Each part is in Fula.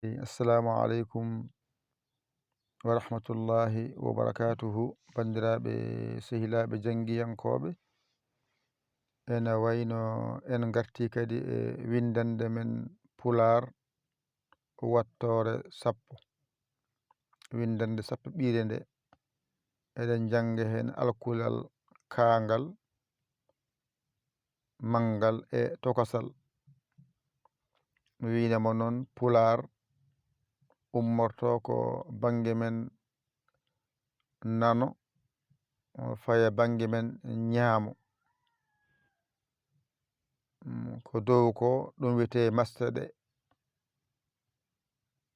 Assalamu alaikum wa rahmatullahi wa barakatuhu. Bandiraɓe sehilaɓe jangiyankoɓe, ene wayno en garti kadi e windande men pulaar wattore sappo. Windande sappo ɓiire nde eɗen janga hen alkulal kaangal, mangal e tokosal. Mi winamo noon pulaar ummorto ko bange men nano faya bange men ñaamo. Ko dow ko ɗum wiyete masseɗe.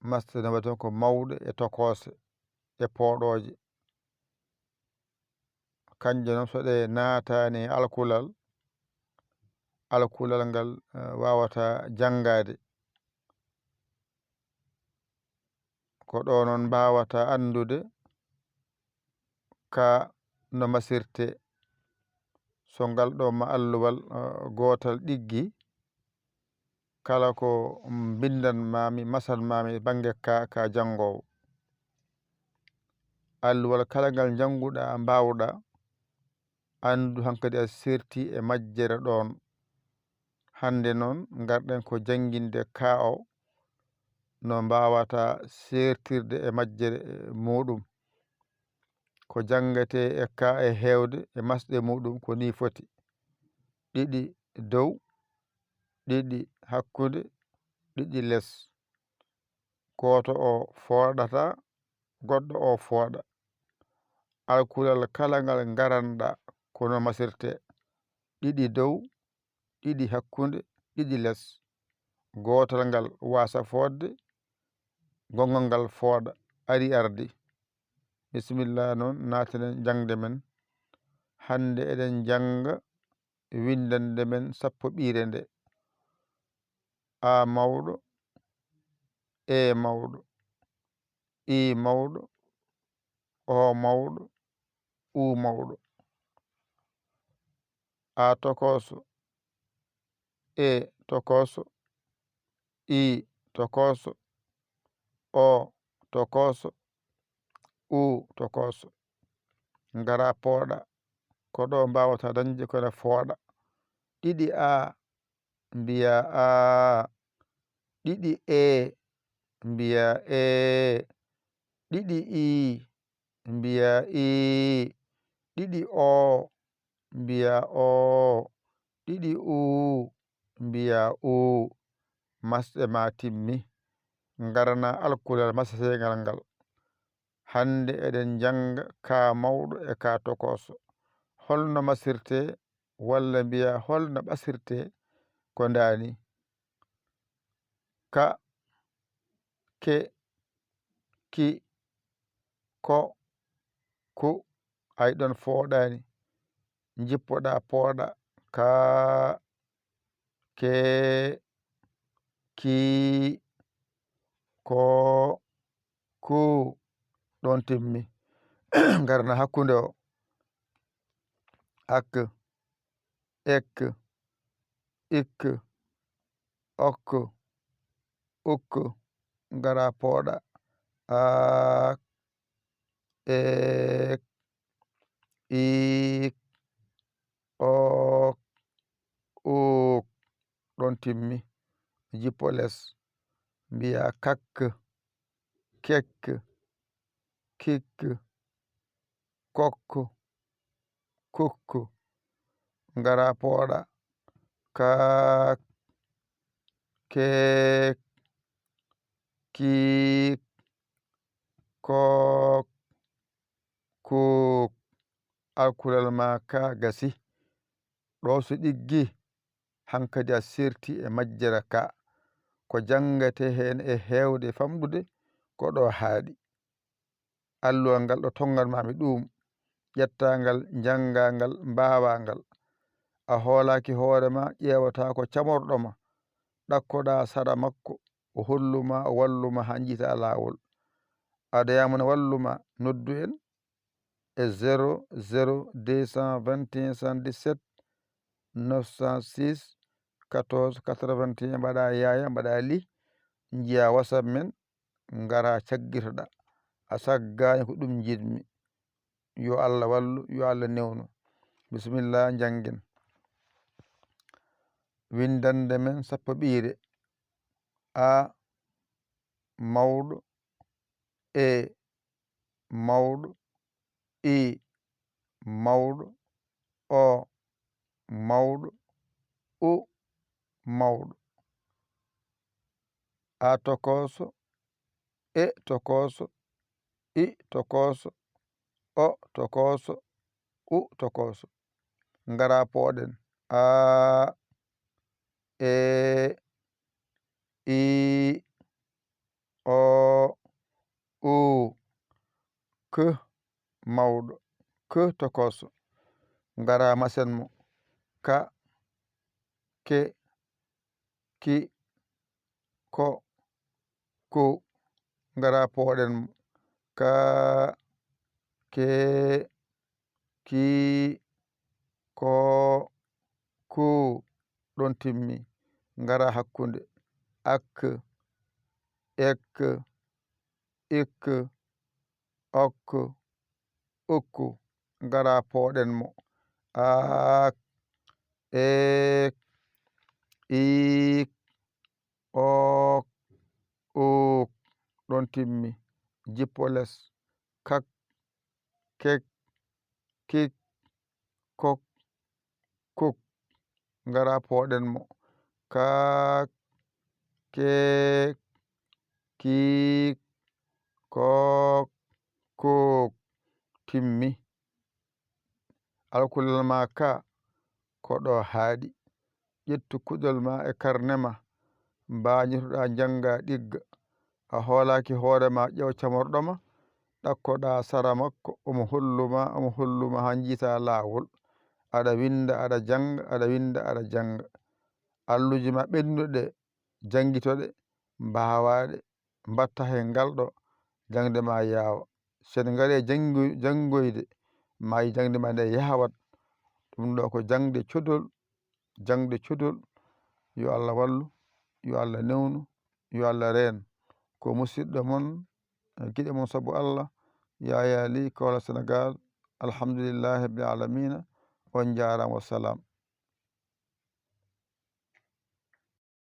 Masseɗe waɗi ko mawɗe e tokose e pooɗoje. Kanje noon so ɗe naatani alkulal ngal wawata jangade. Ko ɗo noon mbawata andude ka no masirte. So ngal ɗo ma alluwal gotal ɗiggi, kala ko bindanmami masanmami bange ka jangowo. Alluwal kala ngal janguɗa mbawɗa andu hankadi a serti e majjere ɗon. Hande noon garɗen ko janginde ka o no mbawata sertirde e majjere muɗum. Ko jangate e ka e hewde e masɗe muɗum ko ni foti: ɗiɗi dow, ɗiɗi hakkude, ɗiɗi less. Goto o fooɗata, goɗɗo o fooɗa. Alkulal kala ngal garanɗa kono masirte: ɗiɗi dow, ɗiɗi hakkude, ɗiɗi less. Gotal ngal wasa fodde, gongal ngal fooɗa. Ari ardi. Bisimillah noon natinen jangde men. Hande eɗen janga windande men sappo ɓiire nde. A mawɗo, E mawɗo, I mawɗo, O mawɗo, U mawɗo. A tokoso, E tokoso, I tokoso, O tokoso, U tokoso. Ngara pooɗa. Ko ɗo mbawata dañde kono fooɗa. ɗiɗi A mbiya A, ɗiɗi E mbiya E, ɗiɗi I mbiya I, ɗiɗi O mbiya O, ɗiɗi U mbiya U. Masɗe ma timmi. Ngarana alkulal masetegal ngal. Hande eɗen janga ka mawɗo e ka tokoso. Holno masirte, walla mbiya holno ɓasirte ko ndani: ka, ke, ki, ko, ku. Ay ɗon fooɗani. Jippoɗa pooɗa: ka, ke, ki, ko, ku. Ɗon timmi. Garna hakkude o: ak, ek, ik, ok, uk. Ngara pooɗa: ak, ek, ik, ok, uk. Ɗon timmi. Jippo less. Mbiya kak, kek, kik, kok, kuk. Ngara pooɗa: kak, kek, kik, kok, kuk. Alkulal ma ka gasi. Ɗo so ɗiggi hankadi a serti e majjere ka. Ko jangate hen e hewde famɗude ko ɗo haaɗi. Alluwal ngal ɗo tonganmami ɗum. Ƴettangal, jangangal, mbawangal. A hoolaki hoorema, ƴewata ko camorɗoma, ɗakkoɗa sara makko o holluma, o walluma ha jiita lawol. Adayama no walluma, noddu en e 00 221 77 906 14 81. Mbaɗa Yaya, mbaɗa Ly, jiya whatsapp men ngara caggitoɗa a saggani ko ɗum jiɗmi. Yo Allah wallu, yo Allah newnu. Bismillah janggen. Winndannde men sappo ɓiire. A mawɗo, E mawɗo, I mawɗo, O mawɗo, U mawɗo. A tokoso, E tokoso, I tokoso, O tokoso, U tokoso. Ngara pooɗen. A E I O U K mawɗo, K tokoso. Ngara masen mo. Ka, ke, ki, ko, ku. Ngara pooɗen mo. Ka, ke, ki, ko, ku. Ɗon timmi. Ngara hakkunde. Ak, ek, ik, ok, ukku. Ngara pooɗen mo. Ak, ek, ik, ok, uk. Ɗon timmi. Jippo les. Kak, kek, kik, kok, kuk. Ngara pooɗen mo. Kak, kek, kik, kok, kuk. Timmi. Alkullal ma ka ko ɗo haaɗi. ƴettu kuɗol ma e karne ma mbañitoɗa janga ɗigga. A hoolaki hoorema ƴew camorɗoma ɗakkoɗa sara makko omo holluma ha jiita lawol. Aɗa winda aɗa janga, aɗa winda aɗa janga. Alluji ma ɓennuɗe jangitoɗe mbawaɗe mbatta hen ngalɗo jangde ma yaawa. Sen ngari e jangoyde ma yi jangde ma nde yawat. Ɗum ɗo ko jangde codol, jangde codol. Yo Allah wallu, yo Allah newnu, yo Allah reen. Ko musidɗo mon giɗe mon sabu Allah Yaya Li Kaolack Sénégal. Alhamdulillahi rabbil alamina. On jarama, wassalam.